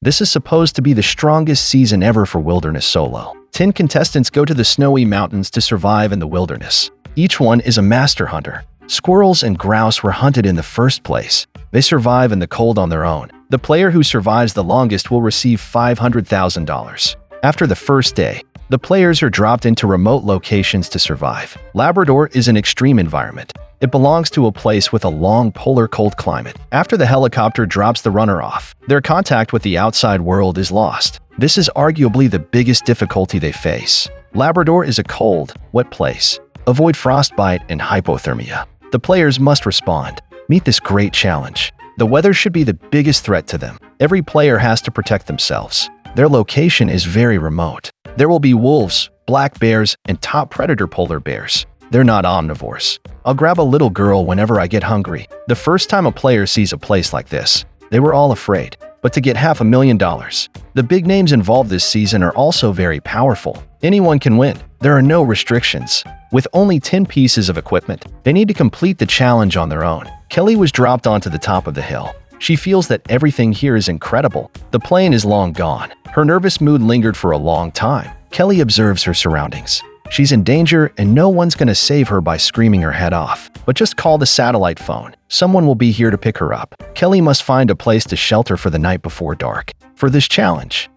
This is supposed to be the strongest season ever for Wilderness Solo. 10 contestants go to the snowy mountains to survive in the wilderness. Each one is a master hunter. Squirrels and grouse were hunted in the first place. They survive in the cold on their own. The player who survives the longest will receive $500,000. After the first day, the players are dropped into remote locations to survive. Labrador is an extreme environment. It belongs to a place with a long polar cold climate. After the helicopter drops the runner off, their contact with the outside world is lost. This is arguably the biggest difficulty they face. Labrador is a cold, wet place. Avoid frostbite and hypothermia. The players must respond. Meet this great challenge. The weather should be the biggest threat to them. Every player has to protect themselves. Their location is very remote. There will be wolves, black bears, and top predator polar bears. They're not omnivores. I'll grab a little girl whenever I get hungry. The first time a player sees a place like this, they were all afraid. But to get $500,000, the big names involved this season are also very powerful. Anyone can win. There are no restrictions. With only 10 pieces of equipment, they need to complete the challenge on their own. Kelly was dropped onto the top of the hill. She feels that everything here is incredible. The plane is long gone. Her nervous mood lingered for a long time. Kelly observes her surroundings. She's in danger and no one's gonna save her by screaming her head off. But just call the satellite phone. Someone will be here to pick her up. Kelly must find a place to shelter for the night before dark. For this challenge,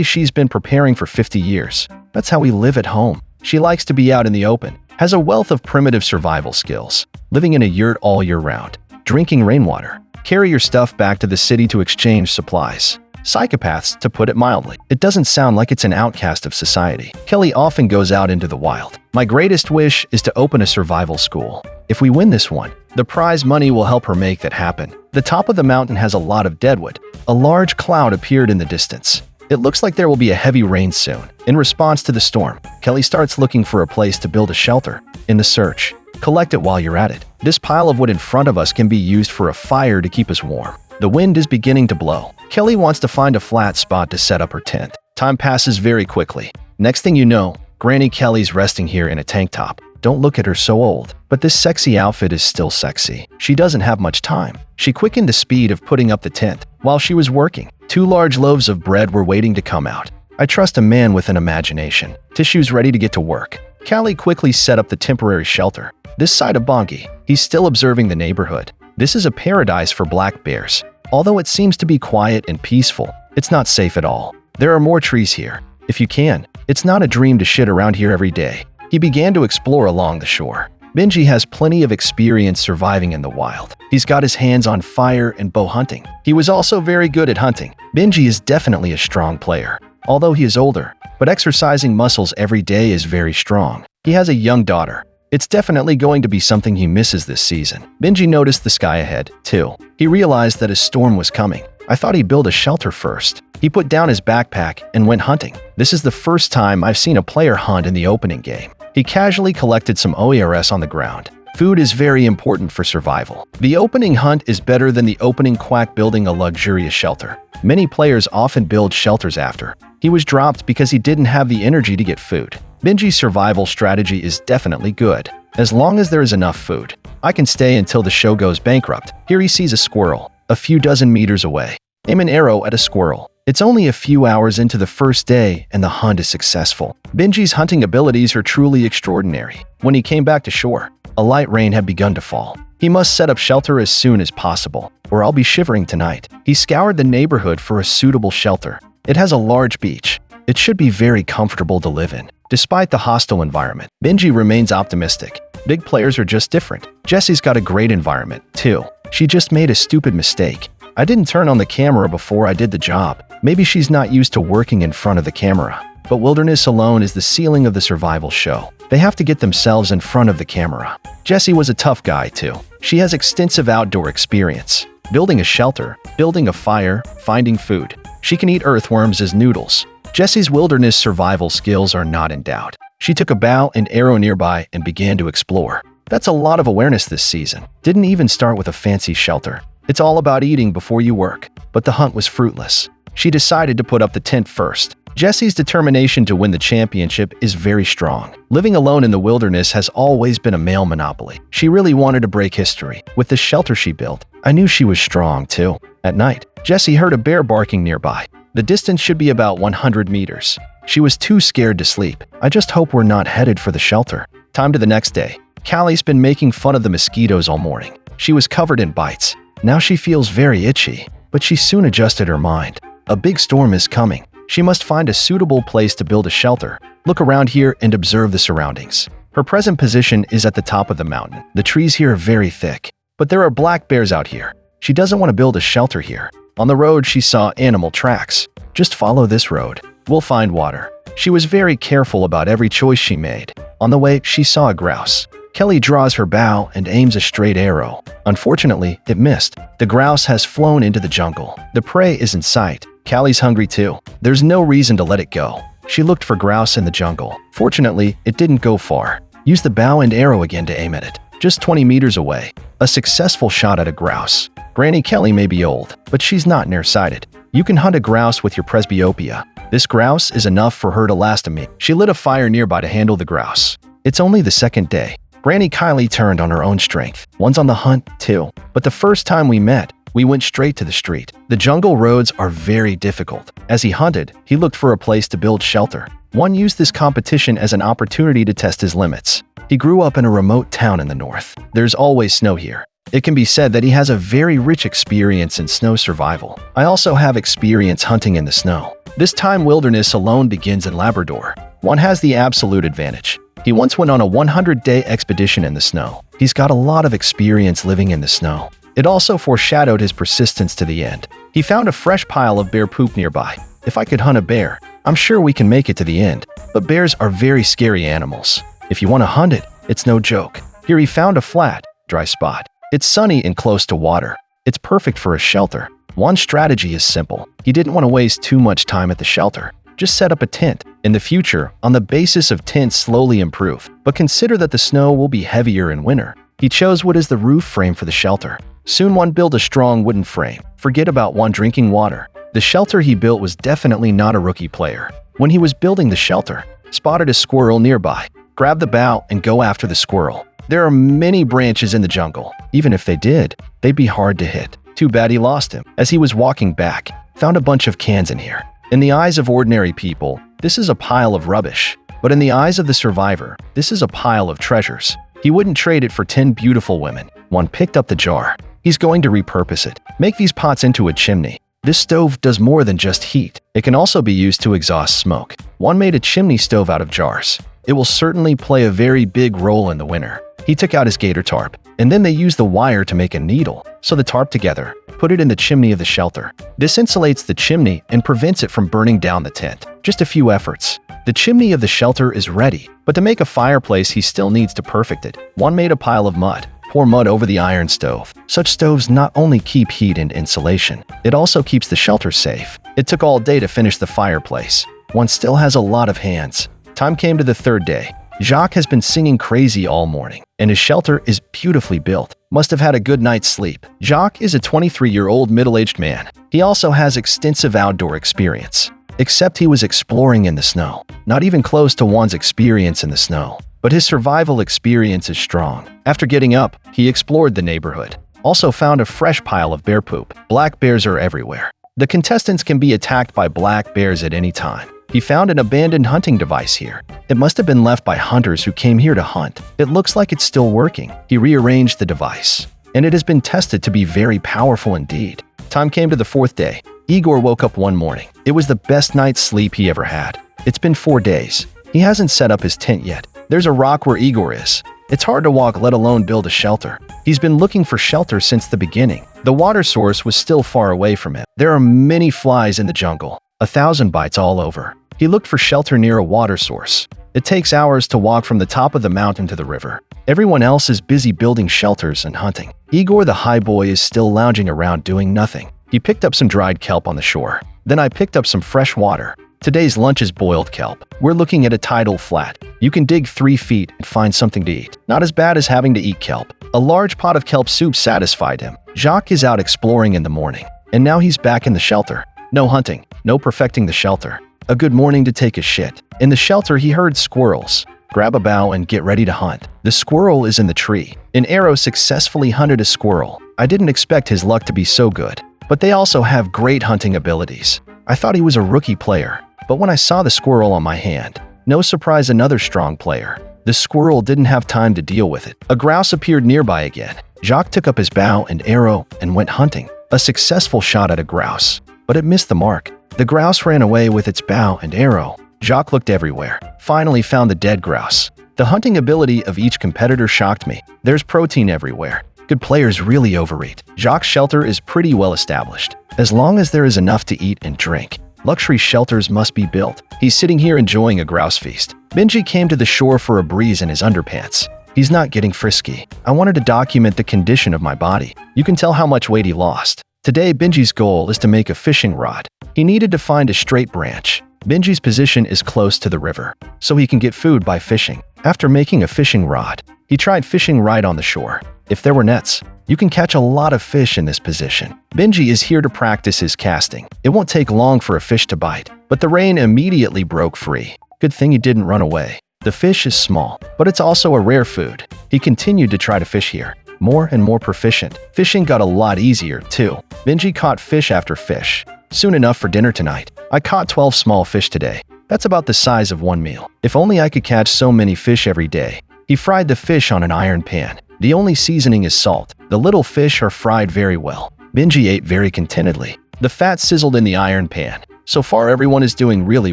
she's been preparing for 50 years. That's how we live at home. She likes to be out in the open, has a wealth of primitive survival skills, living in a yurt all year round, drinking rainwater. Carry your stuff back to the city to exchange supplies. Psychopaths, to put it mildly. It doesn't sound like it's an outcast of society. Kelly often goes out into the wild. My greatest wish is to open a survival school. If we win this one, the prize money will help her make that happen. The top of the mountain has a lot of deadwood. A large cloud appeared in the distance. It looks like there will be a heavy rain soon. In response to the storm, Kelly starts looking for a place to build a shelter. In the search, collect it while you're at it. This pile of wood in front of us can be used for a fire to keep us warm. The wind is beginning to blow. Kelly wants to find a flat spot to set up her tent. Time passes very quickly. Next thing you know, Granny Kelly's resting here in a tank top. Don't look at her so old. But this sexy outfit is still sexy. She doesn't have much time. She quickened the speed of putting up the tent. While she was working, 2 large loaves of bread were waiting to come out. I trust a man with an imagination. Tissues ready to get to work. Kelly quickly set up the temporary shelter. This side of Bongi, he's still observing the neighborhood. This is a paradise for black bears. Although it seems to be quiet and peaceful, it's not safe at all. There are more trees here. If you can, it's not a dream to shit around here every day. He began to explore along the shore. Benji has plenty of experience surviving in the wild. He's got his hands on fire and bow hunting. He was also very good at hunting. Benji is definitely a strong player, although he is older, but exercising muscles every day is very strong. He has a young daughter. It's definitely going to be something he misses this season. Benji noticed the sky ahead, too. He realized that a storm was coming. I thought he'd build a shelter first. He put down his backpack and went hunting. This is the first time I've seen a player hunt in the opening game. He casually collected some OERS on the ground. Food is very important for survival. The opening hunt is better than the opening quack building a luxurious shelter. Many players often build shelters after. He was dropped because he didn't have the energy to get food. Benji's survival strategy is definitely good. As long as there is enough food, I can stay until the show goes bankrupt. Here he sees a squirrel, a few dozen meters away. Aim an arrow at a squirrel. It's only a few hours into the first day and the hunt is successful. Benji's hunting abilities are truly extraordinary. When he came back to shore, a light rain had begun to fall. He must set up shelter as soon as possible, or I'll be shivering tonight. He scoured the neighborhood for a suitable shelter. It has a large beach. It should be very comfortable to live in. Despite the hostile environment, Benji remains optimistic. Big players are just different. Jessie's got a great environment, too. She just made a stupid mistake. I didn't turn on the camera before I did the job. Maybe she's not used to working in front of the camera. But Wilderness alone is the ceiling of the survival show. They have to get themselves in front of the camera. Jessie was a tough guy, too. She has extensive outdoor experience. Building a shelter, building a fire, finding food. She can eat earthworms as noodles. Jessie's wilderness survival skills are not in doubt. She took a bow and arrow nearby and began to explore. That's a lot of awareness this season. Didn't even start with a fancy shelter. It's all about eating before you work. But the hunt was fruitless. She decided to put up the tent first. Jessie's determination to win the championship is very strong. Living alone in the wilderness has always been a male monopoly. She really wanted to break history. With the shelter she built, I knew she was strong too. At night, Jessie heard a bear barking nearby. The distance should be about 100 meters. She was too scared to sleep. I just hope we're not headed for the shelter. Time to the next day. Callie's been making fun of the mosquitoes all morning. She was covered in bites. Now she feels very itchy, but she soon adjusted her mind. A big storm is coming. She must find a suitable place to build a shelter. Look around here and observe the surroundings. Her present position is at the top of the mountain. The trees here are very thick, but there are black bears out here. She doesn't want to build a shelter here. On the road, she saw animal tracks. Just follow this road. We'll find water. She was very careful about every choice she made. On the way, she saw a grouse. Kelly draws her bow and aims a straight arrow. Unfortunately, it missed. The grouse has flown into the jungle. The prey is in sight. Callie's hungry too. There's no reason to let it go. She looked for grouse in the jungle. Fortunately, it didn't go far. Use the bow and arrow again to aim at it. Just 20 meters away. A successful shot at a grouse. Granny Kelly may be old, but she's not nearsighted. You can hunt a grouse with your presbyopia. This grouse is enough for her to last a minute. She lit a fire nearby to handle the grouse. It's only the second day. Granny Kylie turned on her own strength. One's on the hunt, too. But the first time we met, we went straight to the street. The jungle roads are very difficult. As he hunted, he looked for a place to build shelter. One used this competition as an opportunity to test his limits. He grew up in a remote town in the north. There's always snow here. It can be said that he has a very rich experience in snow survival. I also have experience hunting in the snow. This time wilderness alone begins in Labrador. One has the absolute advantage. He once went on a 100-day expedition in the snow. He's got a lot of experience living in the snow. It also foreshadowed his persistence to the end. He found a fresh pile of bear poop nearby. If I could hunt a bear, I'm sure we can make it to the end. But bears are very scary animals. If you want to hunt it, it's no joke. Here he found a flat, dry spot. It's sunny and close to water. It's perfect for a shelter. One strategy is simple. He didn't want to waste too much time at the shelter. Just set up a tent. In the future, on the basis of tents slowly improve, but consider that the snow will be heavier in winter. He chose wood as the roof frame for the shelter. Soon one built a strong wooden frame. Forget about one drinking water. The shelter he built was definitely not a rookie player. When he was building the shelter, spotted a squirrel nearby. Grab the bow and go after the squirrel. There are many branches in the jungle. Even if they did, they'd be hard to hit. Too bad he lost him. As he was walking back, found a bunch of cans in here. In the eyes of ordinary people, this is a pile of rubbish. But in the eyes of the survivor, this is a pile of treasures. He wouldn't trade it for 10 beautiful women. One picked up the jar. He's going to repurpose it. Make these pots into a chimney. This stove does more than just heat. It can also be used to exhaust smoke. One made a chimney stove out of jars. It will certainly play a very big role in the winter. He took out his gator tarp, and then they used the wire to make a needle. So the tarp together, put it in the chimney of the shelter. This insulates the chimney and prevents it from burning down the tent. Just a few efforts. The chimney of the shelter is ready, but to make a fireplace he still needs to perfect it. One made a pile of mud. Pour mud over the iron stove. Such stoves not only keep heat and insulation, it also keeps the shelter safe. It took all day to finish the fireplace. One still has a lot of hands. Time came to the third day. Jacques has been singing crazy all morning, and his shelter is beautifully built. Must have had a good night's sleep. Jacques is a 23-year-old middle-aged man. He also has extensive outdoor experience. Except he was exploring in the snow. Not even close to one's experience in the snow. But his survival experience is strong. After getting up, he explored the neighborhood. Also found a fresh pile of bear poop. Black bears are everywhere. The contestants can be attacked by black bears at any time. He found an abandoned hunting device here. It must have been left by hunters who came here to hunt. It looks like it's still working. He rearranged the device, and it has been tested to be very powerful indeed. Time came to the fourth day. Igor woke up one morning. It was the best night's sleep he ever had. It's been 4 days. He hasn't set up his tent yet. There's a rock where Igor is. It's hard to walk, let alone build a shelter. He's been looking for shelter since the beginning. The water source was still far away from him. There are many flies in the jungle. 1,000 bites all over. He looked for shelter near a water source. It takes hours to walk from the top of the mountain to the river. Everyone else is busy building shelters and hunting. Igor the high boy is still lounging around doing nothing. He picked up some dried kelp on the shore. Then I picked up some fresh water. Today's lunch is boiled kelp. We're looking at a tidal flat. You can dig 3 feet and find something to eat. Not as bad as having to eat kelp. A large pot of kelp soup satisfied him. Jacques is out exploring in the morning, and now he's back in the shelter. No hunting, no perfecting the shelter. A good morning to take a shit. In the shelter he heard squirrels. Grab a bow and get ready to hunt. The squirrel is in the tree. An arrow successfully hunted a squirrel. I didn't expect his luck to be so good. But they also have great hunting abilities. I thought he was a rookie player, but when I saw the squirrel on my hand, no surprise, another strong player. The squirrel didn't have time to deal with it. A grouse appeared nearby again. Jacques took up his bow and arrow and went hunting. A successful shot at a grouse, but it missed the mark. The grouse ran away with its bow and arrow. Jacques looked everywhere, finally found the dead grouse. The hunting ability of each competitor shocked me. There's protein everywhere. Good players really overeat. Jacques' shelter is pretty well established. As long as there is enough to eat and drink, luxury shelters must be built. He's sitting here enjoying a grouse feast. Benji came to the shore for a breeze in his underpants. He's not getting frisky. I wanted to document the condition of my body. You can tell how much weight he lost. Today, Benji's goal is to make a fishing rod. He needed to find a straight branch. Benji's position is close to the river, so he can get food by fishing. After making a fishing rod, he tried fishing right on the shore. If there were nets, you can catch a lot of fish in this position. Benji is here to practice his casting. It won't take long for a fish to bite, but the rain immediately broke free. Good thing he didn't run away. The fish is small, but it's also a rare food. He continued to try to fish here, more and more proficient. Fishing got a lot easier, too. Benji caught fish after fish. Soon enough for dinner tonight. I caught 12 small fish today. That's about the size of one meal. If only I could catch so many fish every day. He fried the fish on an iron pan. The only seasoning is salt. The little fish are fried very well. Benji ate very contentedly. The fat sizzled in the iron pan. So far, everyone is doing really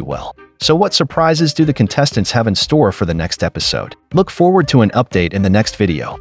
well. So what surprises do the contestants have in store for the next episode? Look forward to an update in the next video.